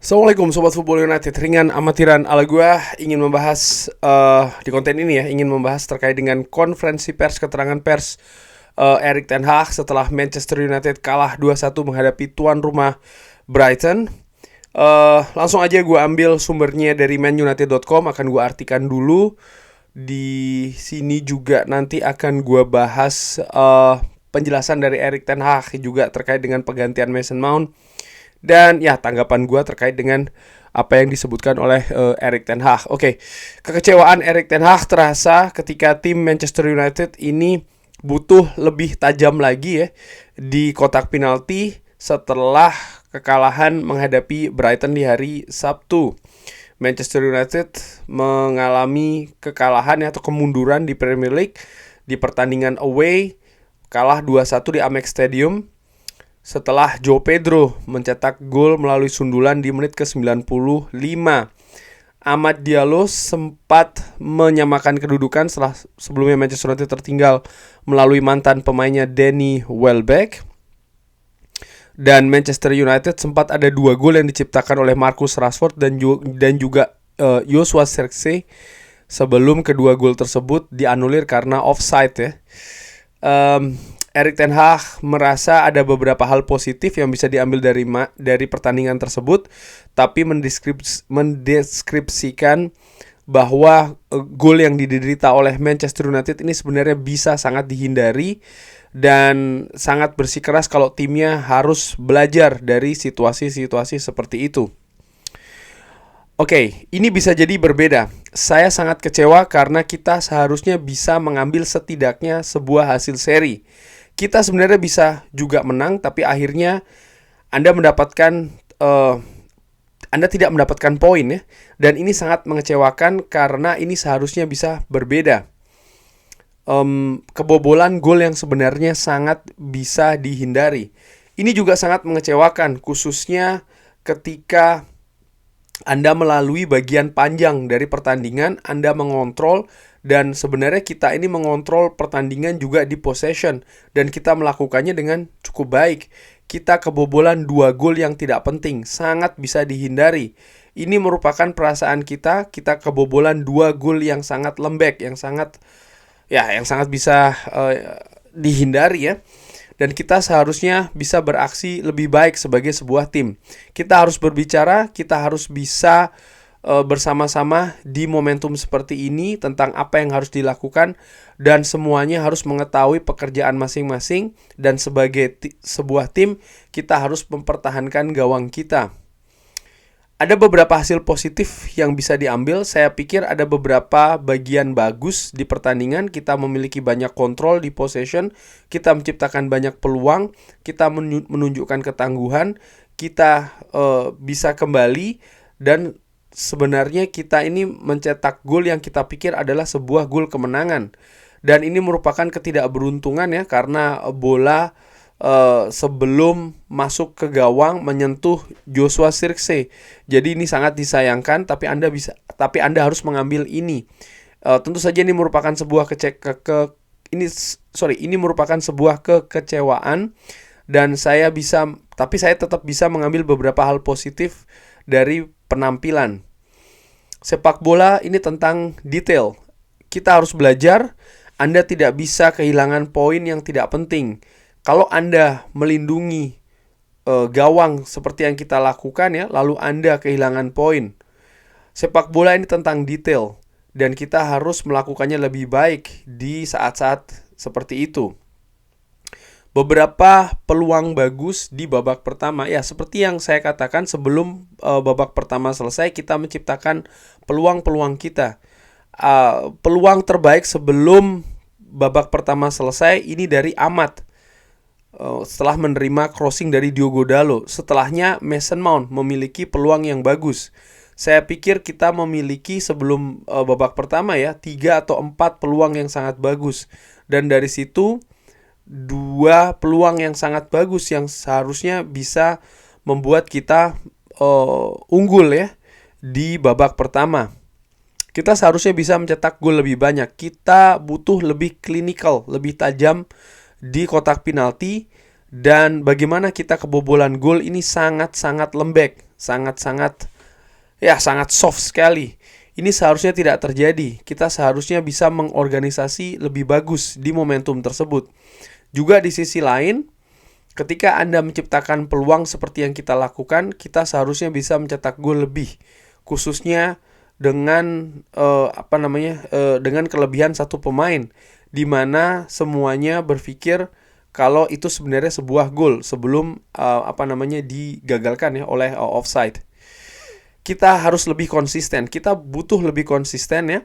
Assalamualaikum Sobat Football United. Ringan amatiran ala gua ingin membahas di konten ini ya, ingin membahas terkait dengan konferensi pers, keterangan pers Erik ten Hag setelah Manchester United kalah 2-1 menghadapi tuan rumah Brighton. Langsung aja gua ambil sumbernya dari manunited.com, akan gua artikan dulu. Di sini juga nanti akan gua bahas penjelasan dari Erik ten Hag juga terkait dengan penggantian Mason Mount. Dan ya, tanggapan gue terkait dengan apa yang disebutkan oleh Erik ten Hag. Oke, kekecewaan Erik ten Hag terasa ketika tim Manchester United ini butuh lebih tajam lagi ya di kotak penalti setelah kekalahan menghadapi Brighton di hari Sabtu. Manchester United mengalami kekalahan atau kemunduran di Premier League di pertandingan away, kalah 2-1 di Amex Stadium setelah João Pedro mencetak gol melalui sundulan di menit ke-95. Amad Diallo sempat menyamakan kedudukan setelah sebelumnya Manchester United tertinggal melalui mantan pemainnya Danny Welbeck. Dan Manchester United sempat ada 2 gol yang diciptakan oleh Marcus Rashford dan juga Joshua Zirkzee sebelum kedua gol tersebut dianulir karena offside ya. Erik ten Hag merasa ada beberapa hal positif yang bisa diambil dari pertandingan tersebut, tapi mendeskripsikan bahwa gol yang diderita oleh Manchester United ini sebenarnya bisa sangat dihindari dan sangat bersikeras kalau timnya harus belajar dari situasi-situasi seperti itu. Oke, ini bisa jadi berbeda. Saya sangat kecewa karena kita seharusnya bisa mengambil setidaknya sebuah hasil seri. Kita sebenarnya bisa juga menang, tapi akhirnya Anda tidak mendapatkan poin ya. Dan ini sangat mengecewakan karena ini seharusnya bisa berbeda. Kebobolan gol yang sebenarnya sangat bisa dihindari. Ini juga sangat mengecewakan, khususnya ketika Anda melalui bagian panjang dari pertandingan, Anda mengontrol. Dan sebenarnya kita ini mengontrol pertandingan juga di possession, dan kita melakukannya dengan cukup baik. Kita kebobolan 2 gol yang tidak penting, sangat bisa dihindari. Ini merupakan perasaan kita kebobolan 2 gol yang sangat lembek, yang sangat bisa dihindari ya. Dan kita seharusnya bisa beraksi lebih baik sebagai sebuah tim. Kita harus berbicara, kita harus bisa bersama-sama di momentum seperti ini tentang apa yang harus dilakukan, dan semuanya harus mengetahui pekerjaan masing-masing, dan sebagai sebuah tim kita harus mempertahankan gawang kita. Ada beberapa hasil positif yang bisa diambil. Saya pikir ada beberapa bagian bagus di pertandingan. Kita memiliki banyak kontrol di possession, kita menciptakan banyak peluang, kita menunjukkan ketangguhan, kita bisa kembali, dan sebenarnya kita ini mencetak gol yang kita pikir adalah sebuah gol kemenangan. Dan ini merupakan ketidakberuntungan ya, karena bola sebelum masuk ke gawang menyentuh Joshua Zirkzee. Jadi ini sangat disayangkan, tapi Anda harus mengambil ini. Tentu saja ini merupakan sebuah ini merupakan sebuah kekecewaan, dan saya tetap bisa mengambil beberapa hal positif dari penampilan. Sepak bola ini tentang detail. Kita harus belajar. Anda tidak bisa kehilangan poin yang tidak penting. Kalau Anda melindungi gawang seperti yang kita lakukan ya, lalu Anda kehilangan poin. Sepak bola ini tentang detail, dan kita harus melakukannya lebih baik di saat-saat seperti itu. Beberapa peluang bagus di babak pertama. Ya, seperti yang saya katakan sebelum babak pertama selesai, kita menciptakan peluang-peluang kita. Peluang terbaik sebelum babak pertama selesai ini dari Amad. Setelah menerima crossing dari Diogo Dalot. Setelahnya Mason Mount memiliki peluang yang bagus. Saya pikir kita memiliki sebelum babak pertama ya 3 atau 4 peluang yang sangat bagus. Dan dari situ 2 peluang yang sangat bagus yang seharusnya bisa membuat kita unggul ya di babak pertama. Kita seharusnya bisa mencetak gol lebih banyak. Kita butuh lebih klinikal, lebih tajam di kotak penalti. Dan bagaimana kita kebobolan gol ini sangat-sangat lembek, sangat soft sekali. Ini seharusnya tidak terjadi. Kita seharusnya bisa mengorganisasi lebih bagus di momentum tersebut. Juga di sisi lain, ketika Anda menciptakan peluang seperti yang kita lakukan, kita seharusnya bisa mencetak gol lebih, khususnya dengan dengan kelebihan satu pemain, di mana semuanya berpikir kalau itu sebenarnya sebuah gol sebelum digagalkan ya oleh offside. Kita harus lebih konsisten. Kita butuh lebih konsisten ya.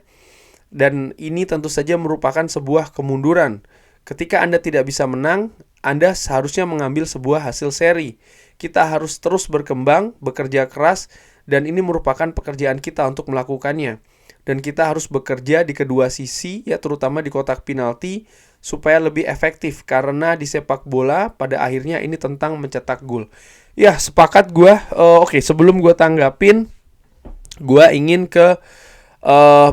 Dan ini tentu saja merupakan sebuah kemunduran. Ketika Anda tidak bisa menang, Anda seharusnya mengambil sebuah hasil seri. Kita harus terus berkembang, bekerja keras, dan ini merupakan pekerjaan kita untuk melakukannya. Dan kita harus bekerja di kedua sisi, ya terutama di kotak penalti, supaya lebih efektif. Karena di sepak bola, pada akhirnya ini tentang mencetak gol. Ya, sepakat gue. Oke, sebelum gue tanggapin, gue ingin ke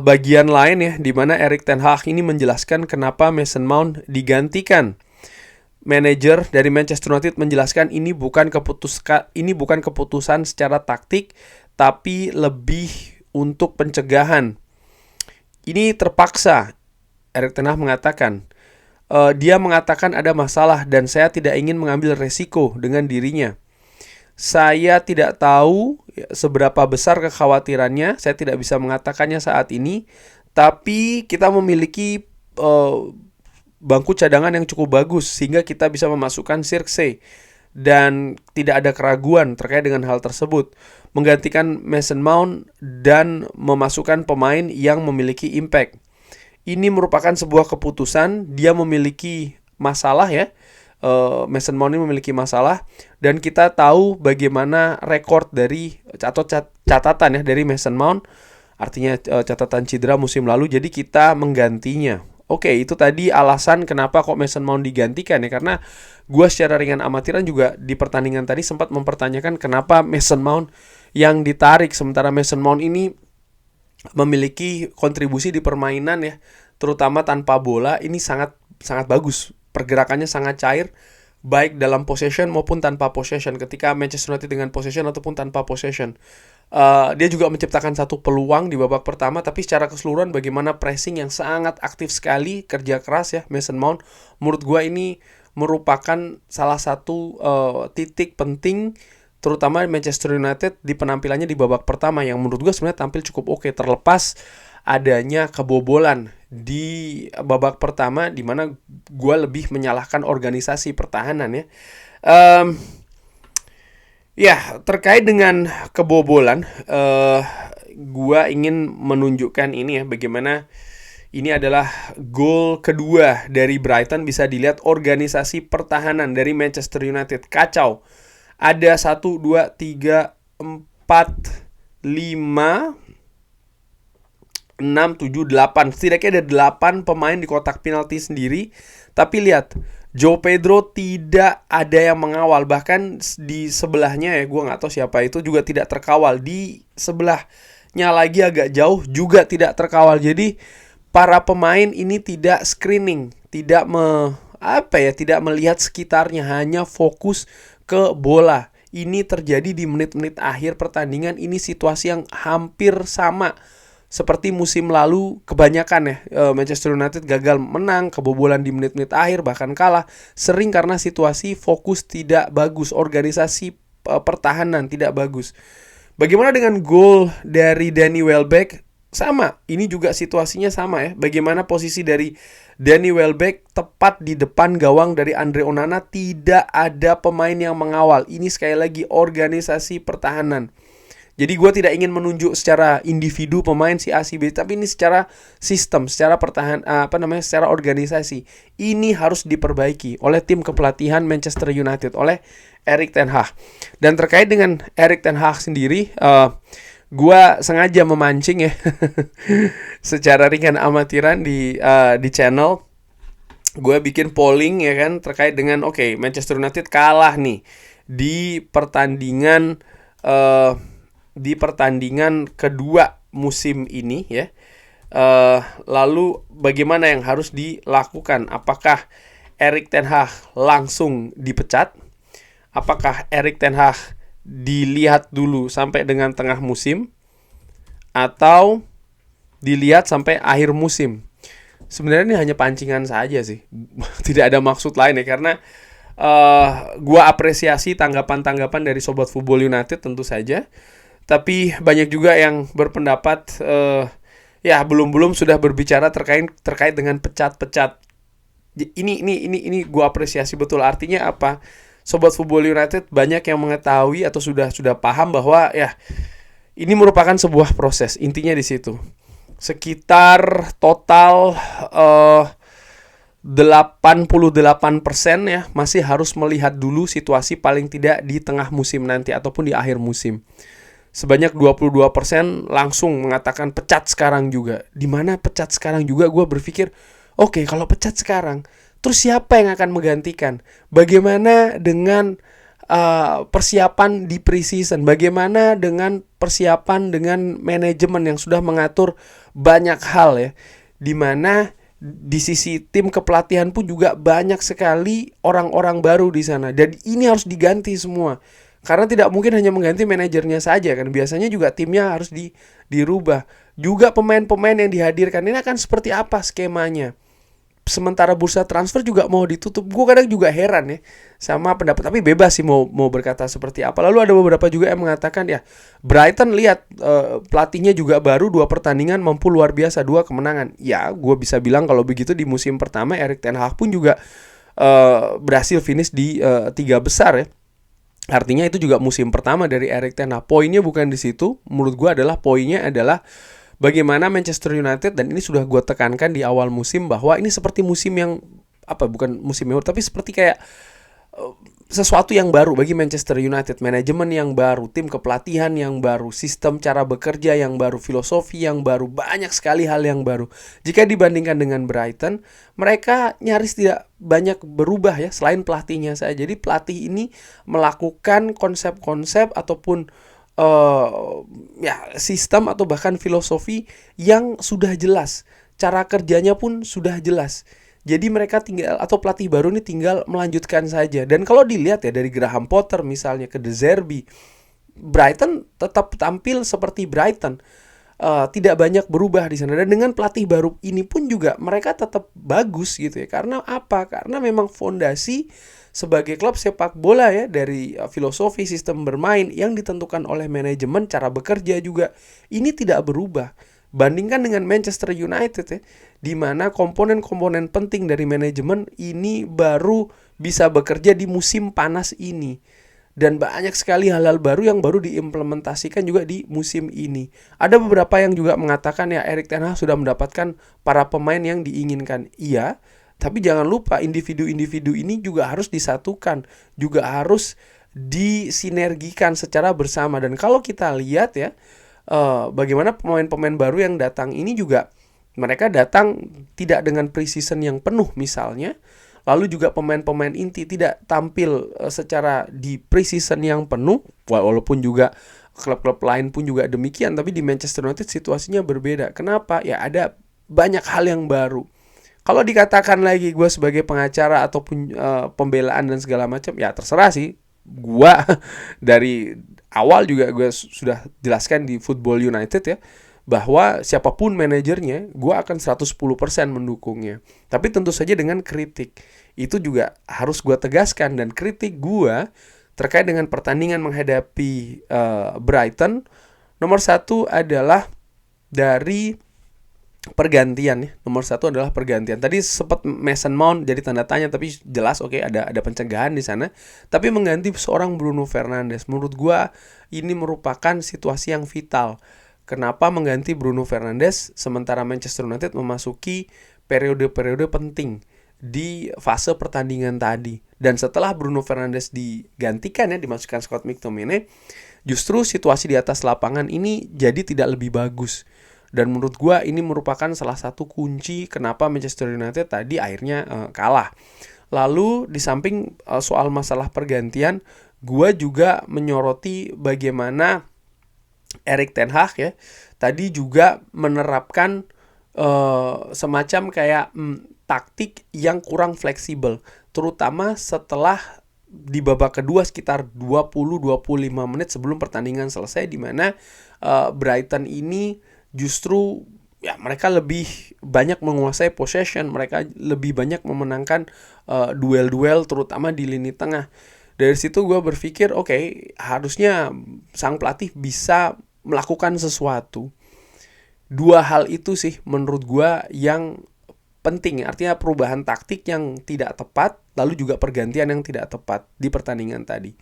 bagian lain ya, di mana Erik ten Hag ini menjelaskan kenapa Mason Mount digantikan. Manajer dari Manchester United menjelaskan ini bukan keputusan secara taktik, tapi lebih untuk pencegahan. Ini terpaksa. Erik ten Hag mengatakan, dia mengatakan ada masalah dan saya tidak ingin mengambil resiko dengan dirinya. Saya tidak tahu seberapa besar kekhawatirannya, saya tidak bisa mengatakannya saat ini, tapi kita memiliki bangku cadangan yang cukup bagus sehingga kita bisa memasukkan Xerxes dan tidak ada keraguan terkait dengan hal tersebut. Menggantikan Mason Mount dan memasukkan pemain yang memiliki impact. Ini merupakan sebuah keputusan, dia memiliki masalah ya. Mason Mount ini memiliki masalah dan kita tahu bagaimana rekor dari atau catatan ya dari Mason Mount, artinya catatan cedera musim lalu, jadi kita menggantinya. Oke, itu tadi alasan kenapa kok Mason Mount digantikan ya, karena gue secara ringan amatiran juga di pertandingan tadi sempat mempertanyakan kenapa Mason Mount yang ditarik, sementara Mason Mount ini memiliki kontribusi di permainan ya, terutama tanpa bola ini sangat bagus. Pergerakannya sangat cair, baik dalam possession maupun tanpa possession. Ketika Manchester United dengan possession ataupun tanpa possession, dia juga menciptakan satu peluang di babak pertama. Tapi secara keseluruhan bagaimana pressing yang sangat aktif sekali, kerja keras ya Mason Mount. Menurut gue ini merupakan salah satu titik penting, terutama Manchester United di penampilannya di babak pertama, yang menurut gue sebenarnya tampil cukup oke, terlepas adanya kebobolan di babak pertama, di mana gue lebih menyalahkan organisasi pertahanan ya. Ya, terkait dengan kebobolan, gue ingin menunjukkan ini ya, bagaimana ini adalah gol kedua dari Brighton. Bisa dilihat organisasi pertahanan dari Manchester United kacau. Ada 1, 2, 3, 4, 5, 6, 7, 8. Setidaknya ada 8 pemain di kotak penalti sendiri. Tapi lihat, João Pedro tidak ada yang mengawal. Bahkan di sebelahnya ya, gue gak tahu siapa itu, juga tidak terkawal. Di sebelahnya lagi agak jauh juga tidak terkawal. Jadi para pemain ini tidak screening, tidak melihat sekitarnya, hanya fokus ke bola. Ini terjadi di menit-menit akhir pertandingan. Ini situasi yang hampir sama seperti musim lalu. Kebanyakan ya Manchester United gagal menang, kebobolan di menit-menit akhir, bahkan kalah, sering karena situasi fokus tidak bagus, organisasi pertahanan tidak bagus. Bagaimana dengan gol dari Danny Welbeck? Sama, ini juga situasinya sama ya. Bagaimana posisi dari Danny Welbeck tepat di depan gawang dari Andre Onana, tidak ada pemain yang mengawal. Ini sekali lagi organisasi pertahanan. Jadi gue tidak ingin menunjuk secara individu pemain si A si B, tapi ini secara sistem, secara secara organisasi. Ini harus diperbaiki oleh tim kepelatihan Manchester United, oleh Erik ten Hag. Dan terkait dengan Erik ten Hag sendiri, gue sengaja memancing ya secara ringan amatiran di channel. Gue bikin polling ya kan, terkait dengan Manchester United kalah nih di pertandingan kedua musim ini ya. Lalu bagaimana yang harus dilakukan? Apakah Erik ten Hag langsung dipecat? Apakah Erik ten Hag dilihat dulu sampai dengan tengah musim atau dilihat sampai akhir musim? Sebenarnya ini hanya pancingan saja sih. Tidak ada maksud lain ya, karena gua apresiasi tanggapan-tanggapan dari Sobat Football United tentu saja. Tapi banyak juga yang berpendapat ya belum sudah berbicara terkait dengan pecat-pecat. Ini gua apresiasi betul. Artinya apa? Sobat Football United banyak yang mengetahui atau sudah paham bahwa ya ini merupakan sebuah proses. Intinya di situ. Sekitar total 88% ya masih harus melihat dulu situasi paling tidak di tengah musim nanti ataupun di akhir musim. Sebanyak 22% langsung mengatakan pecat sekarang juga. Di mana pecat sekarang juga gue berpikir, oke, kalau pecat sekarang, terus siapa yang akan menggantikan? Bagaimana dengan persiapan di preseason? Bagaimana dengan persiapan dengan manajemen yang sudah mengatur banyak hal ya? Di mana di sisi tim kepelatihan pun juga banyak sekali orang-orang baru di sana. Dan ini harus diganti semua. Karena tidak mungkin hanya mengganti manajernya saja kan. Biasanya juga timnya harus dirubah. Juga pemain-pemain yang dihadirkan ini akan seperti apa skemanya. Sementara bursa transfer juga mau ditutup. Gue kadang juga heran ya sama pendapat, tapi bebas sih mau berkata seperti apa. Lalu ada beberapa juga yang mengatakan ya Brighton lihat pelatihnya juga baru 2 pertandingan mampu luar biasa, 2 kemenangan. Ya gue bisa bilang kalau begitu di musim pertama Erik ten Hag pun juga berhasil finish di 3 besar ya. Artinya itu juga musim pertama dari Erik ten Hag. Poinnya bukan di situ. Menurut gue poinnya adalah bagaimana Manchester United, dan ini sudah gue tekankan di awal musim bahwa ini seperti musim yang bukan musim yang tapi seperti kayak sesuatu yang baru bagi Manchester United, manajemen yang baru, tim kepelatihan yang baru, sistem cara bekerja yang baru, filosofi yang baru, banyak sekali hal yang baru. Jika dibandingkan dengan Brighton, mereka nyaris tidak banyak berubah ya selain pelatihnya saja. Jadi pelatih ini melakukan konsep-konsep ataupun sistem atau bahkan filosofi yang sudah jelas. Cara kerjanya pun sudah jelas. Jadi mereka tinggal, atau pelatih baru ini tinggal melanjutkan saja. Dan kalau dilihat ya dari Graham Potter misalnya ke De Zerbi, Brighton tetap tampil seperti Brighton. Tidak banyak berubah di sana. Dan dengan pelatih baru ini pun juga mereka tetap bagus gitu ya. Karena apa? Karena memang fondasi sebagai klub sepak bola ya, dari filosofi sistem bermain yang ditentukan oleh manajemen, cara bekerja juga ini tidak berubah. Bandingkan dengan Manchester United ya, di mana komponen-komponen penting dari manajemen ini baru bisa bekerja di musim panas ini. Dan banyak sekali hal-hal baru yang baru diimplementasikan juga di musim ini. Ada beberapa yang juga mengatakan ya Erik ten Hag sudah mendapatkan para pemain yang diinginkan. Iya, tapi jangan lupa individu-individu ini juga harus disatukan, juga harus disinergikan secara bersama. Dan kalau kita lihat ya, bagaimana pemain-pemain baru yang datang ini juga mereka datang tidak dengan preseason yang penuh misalnya. Lalu juga pemain-pemain inti tidak tampil secara di preseason yang penuh, walaupun juga klub-klub lain pun juga demikian. Tapi di Manchester United situasinya berbeda. Kenapa? Ya ada banyak hal yang baru. Kalau dikatakan lagi gue sebagai pengacara ataupun pembelaan dan segala macam, ya terserah sih. Gue dari awal juga gue sudah jelaskan di Football United ya, bahwa siapapun manajernya, gue akan 110% mendukungnya. Tapi tentu saja dengan kritik. Itu juga harus gue tegaskan. Dan kritik gue terkait dengan pertandingan menghadapi Brighton, nomor 1 adalah dari pergantian ya. Nomor 1 adalah pergantian. Tadi sempat Mason Mount jadi tanda tanya, tapi jelas ada pencegahan di sana. Tapi mengganti seorang Bruno Fernandes, menurut gue ini merupakan situasi yang vital. Kenapa mengganti Bruno Fernandes sementara Manchester United memasuki periode-periode penting di fase pertandingan tadi. Dan setelah Bruno Fernandes digantikan ya, dimasukkan Scott McTominay, justru situasi di atas lapangan ini jadi tidak lebih bagus. Dan menurut gue ini merupakan salah satu kunci kenapa Manchester United tadi akhirnya kalah. Lalu di samping soal masalah pergantian, gue juga menyoroti bagaimana Erik ten Hag ya tadi juga menerapkan semacam kayak taktik yang kurang fleksibel, terutama setelah di babak kedua sekitar 20-25 menit sebelum pertandingan selesai, di mana Brighton ini justru ya mereka lebih banyak menguasai possession, mereka lebih banyak memenangkan duel-duel terutama di lini tengah. Dari situ gue berpikir oke, harusnya sang pelatih bisa melakukan sesuatu. Dua hal itu sih menurut gue yang penting, artinya perubahan taktik yang tidak tepat, lalu juga pergantian yang tidak tepat di pertandingan tadi.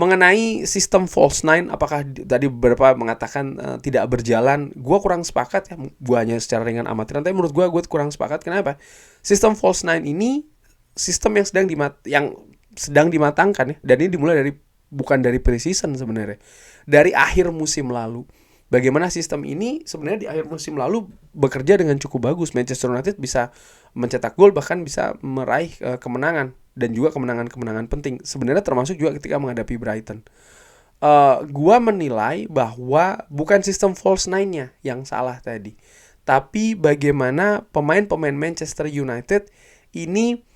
Mengenai sistem false nine, apakah tadi beberapa mengatakan tidak berjalan, gue kurang sepakat ya, gue hanya secara ringan amatiran, tapi menurut gue kurang sepakat. Kenapa? Sistem false nine ini sistem yang sedang dimatangkan ya, dan ini dimulai bukan dari preseason sebenarnya, dari akhir musim lalu. Bagaimana sistem ini sebenarnya di akhir musim lalu bekerja dengan cukup bagus. Manchester United bisa mencetak gol, bahkan bisa meraih kemenangan, dan juga kemenangan-kemenangan penting. Sebenarnya termasuk juga ketika menghadapi Brighton. Gua menilai bahwa bukan sistem false nine-nya yang salah tadi, tapi bagaimana pemain-pemain Manchester United ini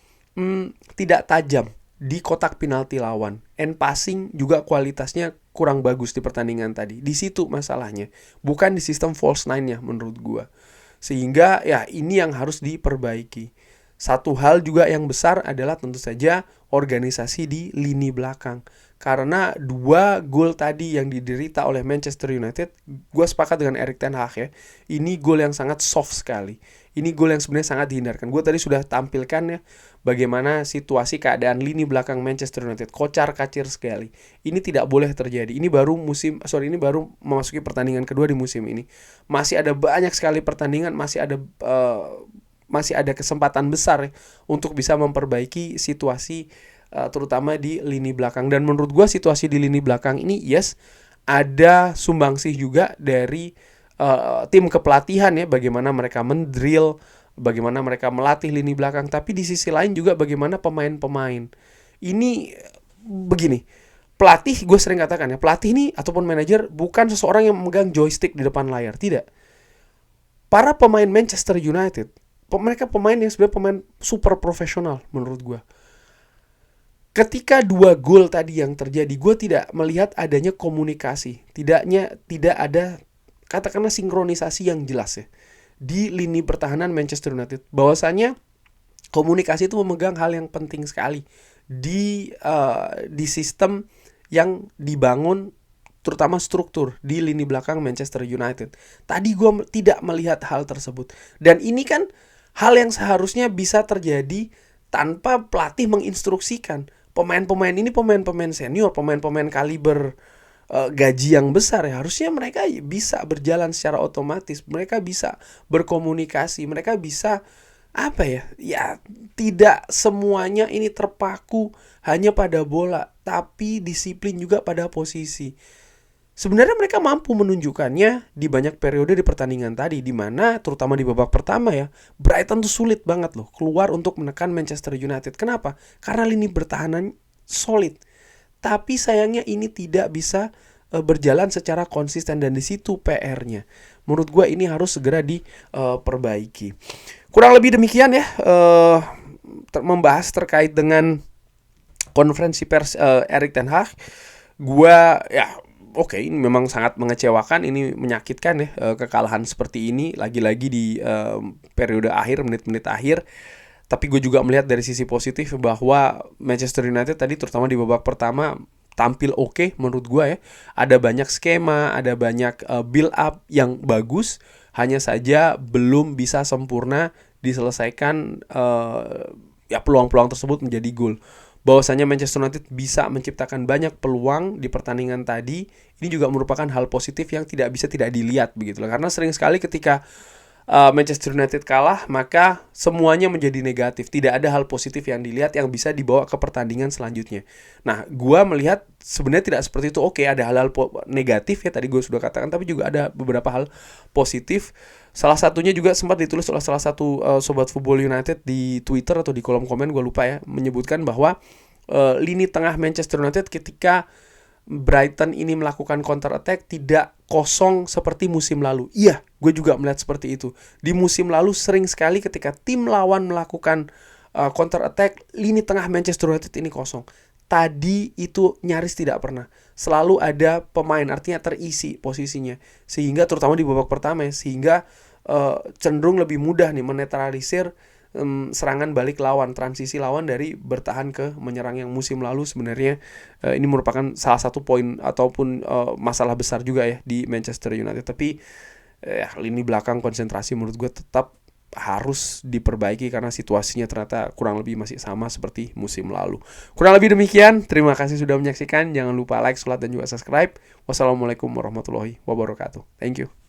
tidak tajam di kotak penalti lawan. And passing juga kualitasnya kurang bagus di pertandingan tadi. Di situ masalahnya, bukan di sistem false nine-nya menurut gua. Sehingga ya ini yang harus diperbaiki. Satu hal juga yang besar adalah tentu saja organisasi di lini belakang. Karena 2 gol tadi yang diderita oleh Manchester United, gue sepakat dengan Erik ten Hag ya. Ini gol yang sangat soft sekali. Ini gol yang sebenarnya sangat dihindarkan. Gue tadi sudah tampilkan ya bagaimana situasi keadaan lini belakang Manchester United, kocar-kacir sekali. Ini tidak boleh terjadi. Ini baru memasuki pertandingan kedua di musim ini. Masih ada banyak sekali pertandingan, masih ada kesempatan besar ya, untuk bisa memperbaiki situasi terutama di lini belakang. Dan menurut gue situasi di lini belakang ini ada sumbangsih juga dari tim kepelatihan ya, bagaimana mereka mendrill, bagaimana mereka melatih lini belakang. Tapi di sisi lain juga bagaimana pemain-pemain ini begini. Pelatih, gue sering katakan ya, pelatih ini ataupun manajer bukan seseorang yang memegang joystick di depan layar, tidak. Para pemain Manchester United, mereka pemain yang sebenarnya pemain super profesional menurut gue. Ketika 2 gol tadi yang terjadi, gue tidak melihat adanya komunikasi, tidak ada katakanlah sinkronisasi yang jelas ya di lini pertahanan Manchester United. Bahwasanya komunikasi itu memegang hal yang penting sekali di sistem yang dibangun, terutama struktur di lini belakang Manchester United. Tadi gue tidak melihat hal tersebut, dan ini kan hal yang seharusnya bisa terjadi tanpa pelatih menginstruksikan. Pemain-pemain ini pemain-pemain senior, pemain-pemain kaliber gaji yang besar ya. Harusnya mereka bisa berjalan secara otomatis. Mereka bisa berkomunikasi. Mereka bisa ya tidak semuanya ini terpaku hanya pada bola, tapi disiplin juga pada posisi. Sebenarnya mereka mampu menunjukkannya di banyak periode di pertandingan tadi, di mana terutama di babak pertama ya, Brighton tuh sulit banget loh keluar untuk menekan Manchester United. Kenapa? Karena lini pertahanan solid. Tapi sayangnya ini tidak bisa berjalan secara konsisten, dan di situ PR-nya. Menurut gue ini harus segera diperbaiki. Kurang lebih demikian ya, membahas terkait dengan konferensi pers Erik ten Hag. Gue ya oke, ini memang sangat mengecewakan, ini menyakitkan ya, kekalahan seperti ini lagi-lagi di periode akhir, menit-menit akhir. Tapi gue juga melihat dari sisi positif bahwa Manchester United tadi terutama di babak pertama tampil oke menurut gue ya. Ada banyak skema, ada banyak build up yang bagus, hanya saja belum bisa sempurna diselesaikan ya peluang-peluang tersebut menjadi gol. Bahwasanya Manchester United bisa menciptakan banyak peluang di pertandingan tadi, ini juga merupakan hal positif yang tidak dilihat begitu. Karena sering sekali ketika Manchester United kalah, maka semuanya menjadi negatif. Tidak ada hal positif yang dilihat yang bisa dibawa ke pertandingan selanjutnya. Nah, gua melihat sebenarnya tidak seperti itu. Oke, ada hal-hal negatif ya, tadi gue sudah katakan, tapi juga ada beberapa hal positif. Salah satunya juga sempat ditulis oleh salah satu sobat Football United di Twitter atau di kolom komen, gue lupa ya, menyebutkan bahwa lini tengah Manchester United ketika Brighton ini melakukan counter attack tidak kosong seperti musim lalu. Iya, gue juga melihat seperti itu. Di musim lalu sering sekali ketika tim lawan melakukan counter attack, lini tengah Manchester United ini kosong. tadi itu nyaris tidak pernah. Selalu ada pemain, artinya terisi posisinya. Sehingga terutama di babak pertama ya, sehingga cenderung lebih mudah nih menetralisir serangan balik lawan, transisi lawan dari bertahan ke menyerang yang musim lalu sebenarnya ini merupakan salah satu poin ataupun masalah besar juga ya di Manchester United. Tapi lini belakang konsentrasi menurut gue tetap harus diperbaiki karena situasinya ternyata kurang lebih masih sama seperti musim lalu. Kurang lebih demikian. Terima kasih sudah menyaksikan. Jangan lupa like, share, dan juga subscribe. Wassalamualaikum warahmatullahi wabarakatuh. Thank you.